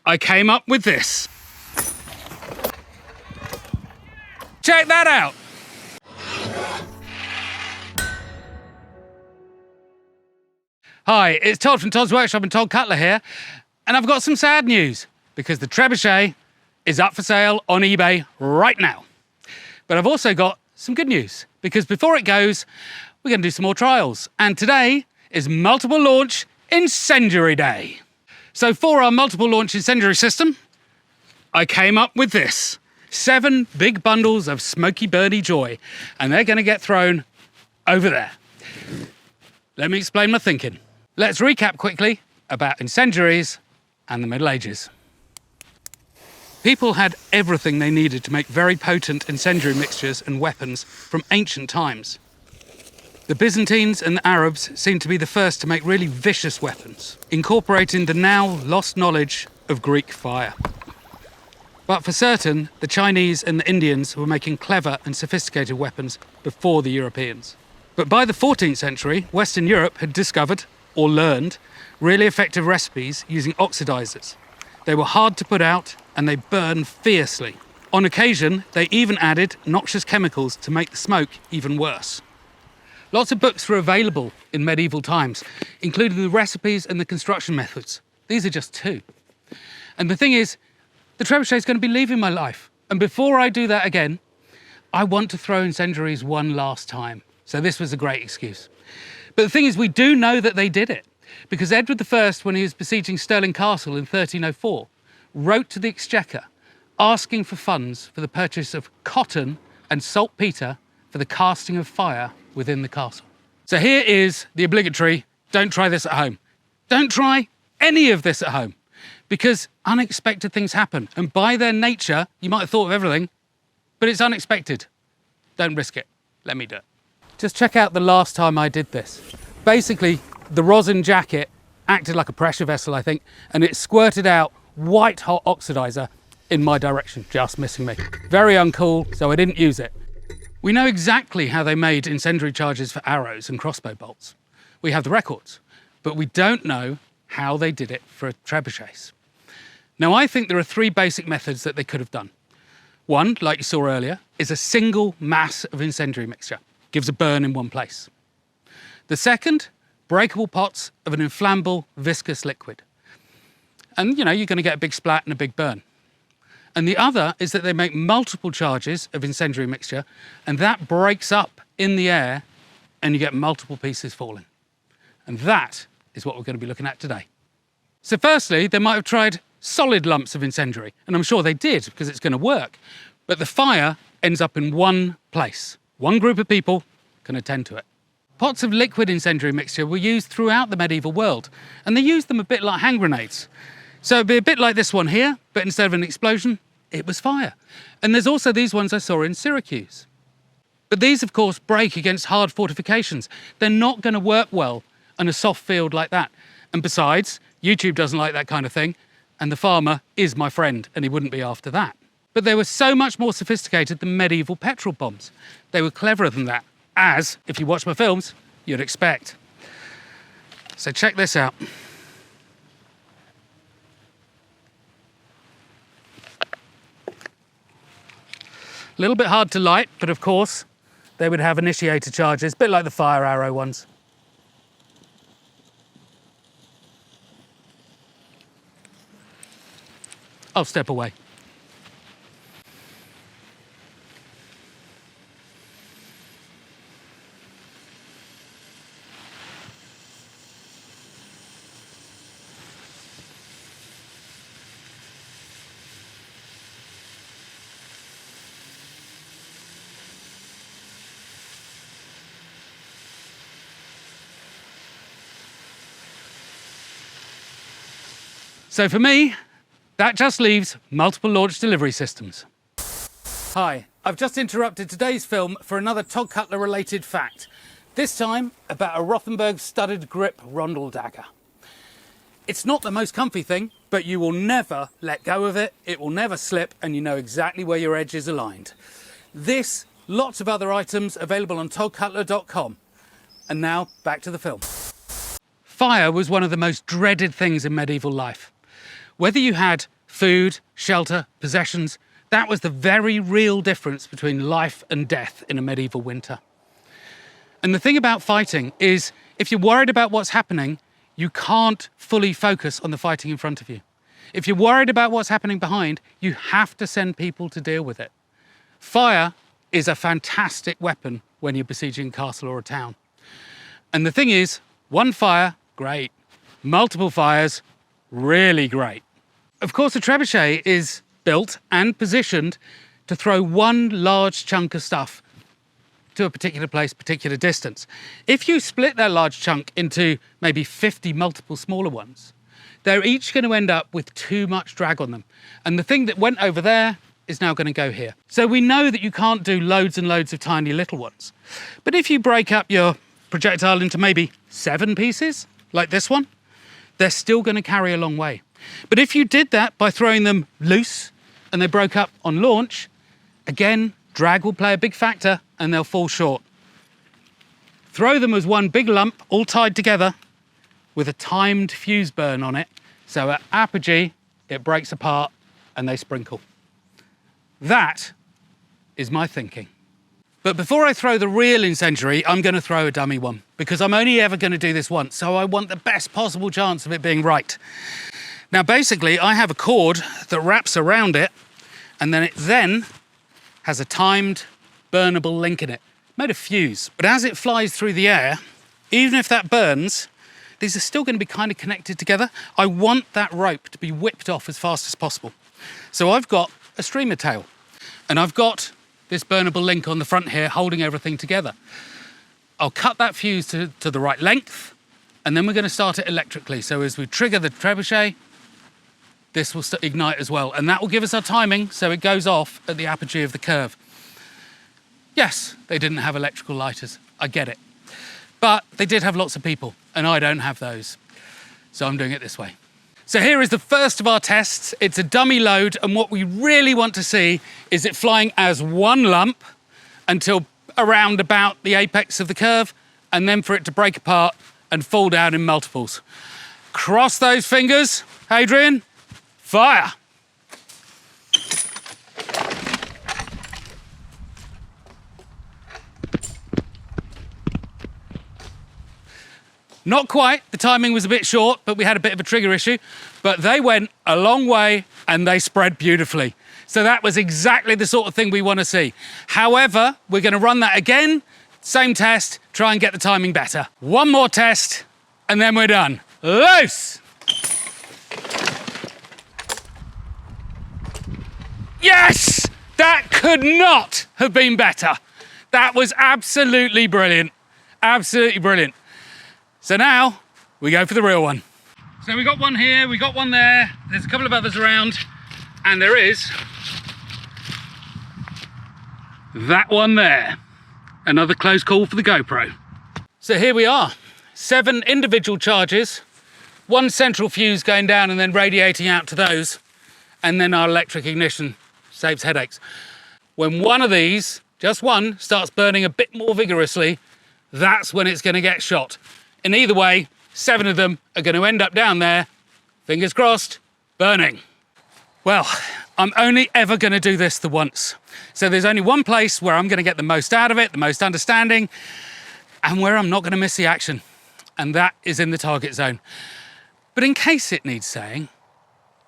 I came up with this. Check that out. Hi, it's Todd from Todd's Workshop and Todd Cutler here, and I've got some sad news because the Trebuchet is up for sale on eBay right now. But I've also got some good news because before it goes, we're going to do some more trials. And today is multiple launch Incendiary Day. So for our multiple launch Incendiary system, I came up with this. 7 big bundles of smoky burny joy, and they're going to get thrown over there. Let me explain my thinking. Let's recap quickly about incendiaries and the Middle Ages. People had everything they needed to make very potent incendiary mixtures and weapons from ancient times. The Byzantines and the Arabs seemed to be the first to make really vicious weapons, incorporating the now lost knowledge of Greek fire. But for certain, the Chinese and the Indians were making clever and sophisticated weapons before the Europeans. But by the 14th century, Western Europe had discovered, or learned, really effective recipes using oxidizers. They were hard to put out and they burned fiercely. On occasion, they even added noxious chemicals to make the smoke even worse. Lots of books were available in medieval times, including the recipes and the construction methods. These are just 2. And the thing is, the trebuchet is going to be leaving my life. And before I do that again, I want to throw incendiaries one last time. So this was a great excuse. But the thing is, we do know that they did it, because Edward I, when he was besieging Stirling Castle in 1304, wrote to the Exchequer asking for funds for the purchase of cotton and saltpetre for the casting of fire within the castle. So here is the obligatory, don't try this at home. Don't try any of this at home, because unexpected things happen. And by their nature, you might have thought of everything, but it's unexpected. Don't risk it. Let me do it. Just check out the last time I did this. Basically, the rosin jacket acted like a pressure vessel, I think, and it squirted out white hot oxidizer in my direction, just missing me. Very uncool, so I didn't use it. We know exactly how they made incendiary charges for arrows and crossbow bolts. We have the records, but we don't know how they did it for trebuchets. Now, I think there are 3 basic methods that they could have done. One, like you saw earlier, is a single mass of incendiary mixture. Gives a burn in one place. The second, breakable pots of an inflammable, viscous liquid. And, you're going to get a big splat and a big burn. And the other is that they make multiple charges of incendiary mixture, and that breaks up in the air, and you get multiple pieces falling. And that is what we're going to be looking at today. So firstly, they might have tried solid lumps of incendiary, and I'm sure they did because it's going to work. But the fire ends up in one place. One group of people can attend to it. Pots of liquid incendiary mixture were used throughout the medieval world, and they used them a bit like hand grenades. So it'd be a bit like this one here, but instead of an explosion, it was fire. And there's also these ones I saw in Syracuse. But these, of course, break against hard fortifications. They're not going to work well on a soft field like that. And besides, YouTube doesn't like that kind of thing, and the farmer is my friend, and he wouldn't be after that. But they were so much more sophisticated than medieval petrol bombs. They were cleverer than that, as, if you watch my films, you'd expect. So check this out. A little bit hard to light, but of course, they would have initiator charges, a bit like the fire arrow ones. I'll step away. So for me, that just leaves multiple launch delivery systems. Hi, I've just interrupted today's film for another Todd Cutler related fact. This time about a Rothenberg studded grip rondel dagger. It's not the most comfy thing, but you will never let go of it, it will never slip, and you know exactly where your edge is aligned. This, lots of other items available on toddcutler.com. And now, back to the film. Fire was one of the most dreaded things in medieval life. Whether you had food, shelter, possessions. That was the very real difference between life and death in a medieval winter. And the thing about fighting is, if you're worried about what's happening, you can't fully focus on the fighting in front of you. If you're worried about what's happening behind, you have to send people to deal with it. Fire is a fantastic weapon when you're besieging a castle or a town. And the thing is, one fire, great. Multiple fires, really great. Of course, a trebuchet is built and positioned to throw one large chunk of stuff to a particular place, particular distance. If you split that large chunk into maybe 50 multiple smaller ones, they're each going to end up with too much drag on them. And the thing that went over there is now going to go here. So we know that you can't do loads and loads of tiny little ones. But if you break up your projectile into maybe 7 pieces, like this one, they're still going to carry a long way. But if you did that by throwing them loose and they broke up on launch, again, drag will play a big factor and they'll fall short. Throw them as one big lump, all tied together, with a timed fuse burn on it. So at apogee, it breaks apart and they sprinkle. That is my thinking. But before I throw the real incendiary, I'm going to throw a dummy one, because I'm only ever going to do this once, so I want the best possible chance of it being right. Now, basically, I have a cord that wraps around it, and then it has a timed, burnable link in it, made of fuse. But as it flies through the air, even if that burns, these are still going to be kind of connected together. I want that rope to be whipped off as fast as possible. So I've got a streamer tail, and I've got this burnable link on the front here holding everything together. I'll cut that fuse to the right length, and then we're going to start it electrically. So as we trigger the trebuchet, this will ignite as well, and that will give us our timing so it goes off at the apogee of the curve. Yes, they didn't have electrical lighters, I get it. But they did have lots of people, and I don't have those. So I'm doing it this way. So here is the first of our tests. It's a dummy load, and what we really want to see is it flying as one lump until around about the apex of the curve, and then for it to break apart and fall down in multiples. Cross those fingers, Adrian. Fire! Not quite, the timing was a bit short, but we had a bit of a trigger issue, but they went a long way and they spread beautifully. So that was exactly the sort of thing we want to see. However, we're going to run that again, same test, try and get the timing better. One more test, and then we're done. Loose! Yes! That could not have been better. That was absolutely brilliant. Absolutely brilliant. So now we go for the real one. So we got one here, we got one there, there's a couple of others around, and there is that one there. Another close call for the GoPro. So here we are, 7 individual charges, 1 central fuse going down and then radiating out to those, and then our electric ignition saves headaches. When one of these, just one, starts burning a bit more vigorously, that's when it's going to get shot. And either way, 7 of them are going to end up down there, fingers crossed, burning. Well, I'm only ever going to do this the once. So there's only one place where I'm going to get the most out of it, the most understanding, and where I'm not going to miss the action. And that is in the target zone. But in case it needs saying,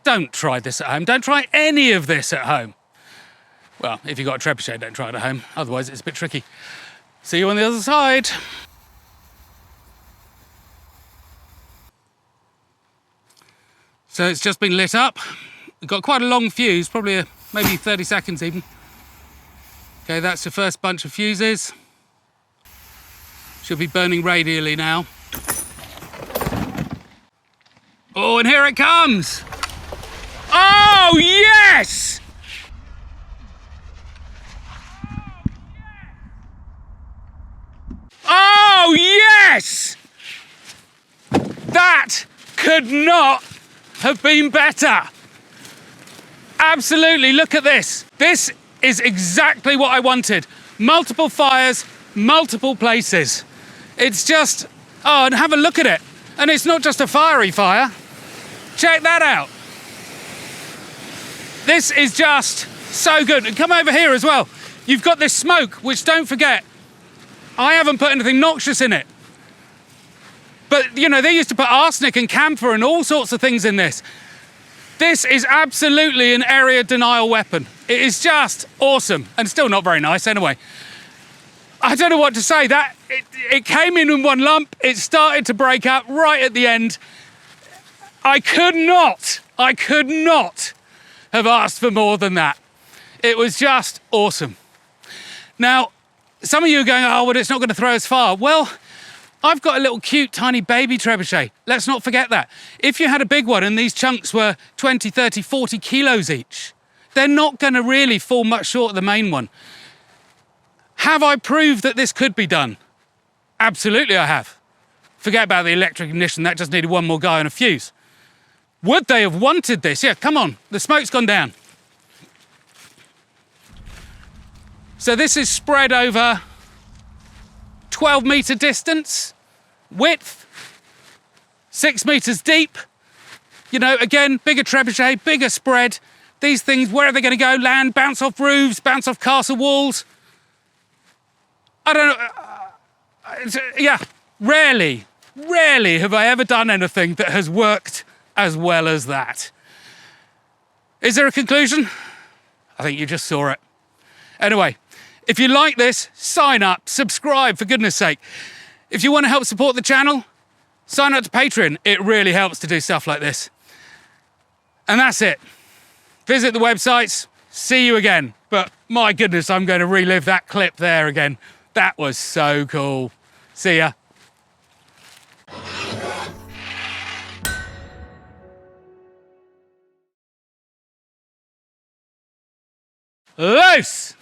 don't try this at home. Don't try any of this at home. Well, if you've got a trebuchet, don't try it at home. Otherwise, it's a bit tricky. See you on the other side. So it's just been lit up. We've got quite a long fuse, probably maybe 30 seconds even. Okay, that's the first bunch of fuses. Should be burning radially now. Oh, and here it comes. Oh, yes! Oh, yes! That could not have been better. Absolutely, look at this. This is exactly what I wanted. Multiple fires, multiple places. It's just, oh, and have a look at it. And it's not just a fiery fire. Check that out. This is just so good. And come over here as well. You've got this smoke, which, don't forget, I haven't put anything noxious in it. But, you know, they used to put arsenic and camphor and all sorts of things in this. This is absolutely an area denial weapon. It is just awesome, and still not very nice anyway. I don't know what to say. It came in one lump, it started to break up right at the end. I could not have asked for more than that. It was just awesome. Now, some of you are going, oh, well, it's not going to throw as far. Well, I've got a little cute tiny baby trebuchet. Let's not forget that. If you had a big one and these chunks were 20, 30, 40 kilos each, they're not going to really fall much short of the main one. Have I proved that this could be done? Absolutely I have. Forget about the electric ignition, that just needed one more guy and a fuse. Would they have wanted this? Yeah, come on, the smoke's gone down. So this is spread over 12-metre distance, width, 6 metres deep. You know, again, bigger trebuchet, bigger spread. These things, where are they going to go? Land, bounce off roofs, bounce off castle walls. I don't know. Yeah, rarely have I ever done anything that has worked as well as that. Is there a conclusion? I think you just saw it. Anyway, if you like this, sign up, subscribe, for goodness sake. If you want to help support the channel, sign up to Patreon. It really helps to do stuff like this. And that's it. Visit the websites. See you again. But my goodness, I'm going to relive that clip there again. That was so cool. See ya. Loose!